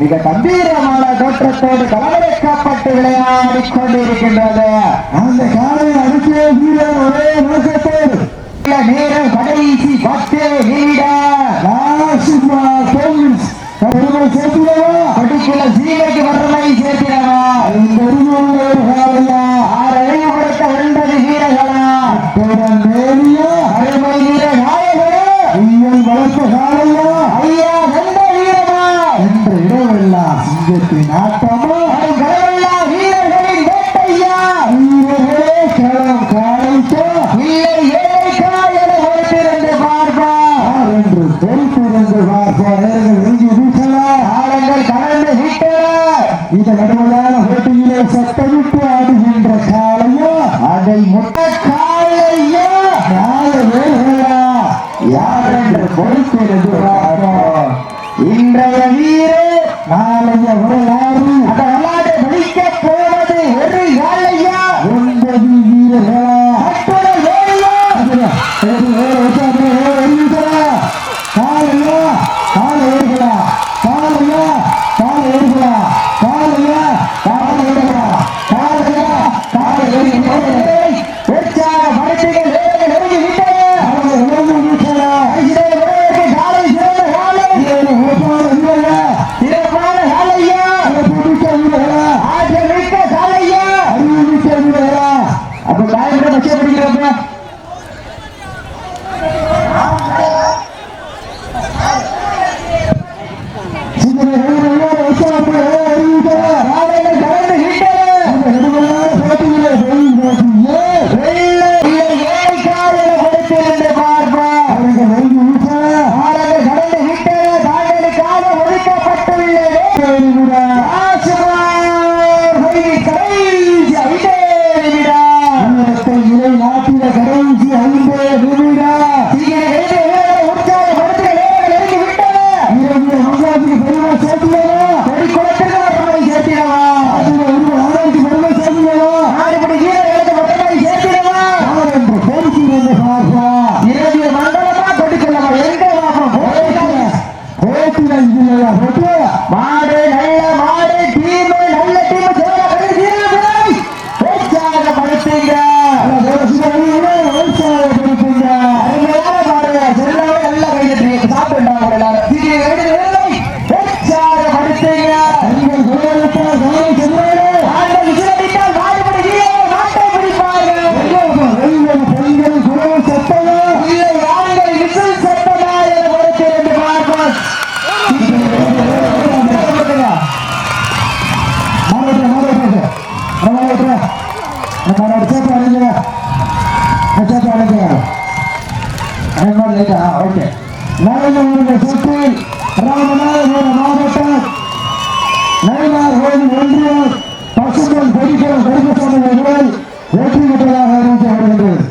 மிக கம்பீரமான தோற்றத்தோடு கலவரக்கப்பட்டு விளையாடிக் கொண்டிருக்கின்றது. அந்த காலை அடிக்கே வீரர் ஒரே நோக்கத்தோடு நேரம் கடைசி 10 நிமிடம் சேர்த்திடவா படிக்கல சீமைக்கு வறுமை சேர்த்திடவா இந்த அறிவுறுத்த 9 வீரர்களா அருமை வீர நாயகரே நீங்கள் வளர்த்த காலையா ஐயா நல்ல வீரமா என்ற இடமெல்லாம் சிங்கத்தின் ஆட்டமா கடவுளா வீரர்களின் வேட்டையா வீரர்களே களம் காலைக்கா இல்லை ஏழைக்கா என பொறுத்திருந்து பார்ப்பா என்று பொறுத்திருந்து பார்ப்பார்கள் எங்கு வீசலாம் காலங்கள் கடந்து விட்டன. இந்த நடுவலான போட்டியிலே சட்டமிட்டு ஆடுகின்ற காலையா அதை முட்ட காலையா வேர்களா யார் என்று பொறுத்திருந்து பார்ப்போம். இன்றைய வீரே நாளைய வரலாறு அந்த வரலாற்றை படிக்க போவது ஒரு காலையா 9 வீரர்களா அத்துடன் வேலையா காலையா காலையா காலையா காலையா காலையா காலையா காலையா காலையா உற்சாக பரிசுகள் வேலைகள் நெருங்கி விட்டன. இதை விரைவுக்கு காலை சிறந்த காலை சிறப்பான காலையா ஆற்றல் மிக்க காலையா. அப்ப காயப்பட பச்சை பிடிக்கிறப்ப காலைகள் கடந்து விட்டன. ஏழைக்கால் என கொடுத்திருந்து பார்ப்போம். காலங்கள் கடந்து விட்டன. தாங்களுக்காக ஒதுக்கப்பட்டுள்ளது கடைசி 5 நிமிடம் மாடு நல்ல மாடு டீம் நல்ல டீம் உற்சாகப்படுத்துங்க. அருமையான பாருங்க செல்லாவே நல்லா கைது சாப்பிட்டாங்க எல்லாரும் உற்சாகப்படுத்துங்க. ஆண்கள் விசிலடித்தால் மாடுபடி வீரர்கள் மாட்டை பிடிப்பார்கள். இல்லை ஆண்கள் விசில் சத்தமா என கொடுத்திருந்து பார்ப்போம். சுற்றில் ராமநாதபுரம் மாவட்டம் நயினார்கோவில் ஒன்றியம் பசும்பொன் கொடிக்கலம் கருப்பசாமி அவர்கள் வெற்றி பெற்றதாக அறிவிக்கப்படுகின்றது.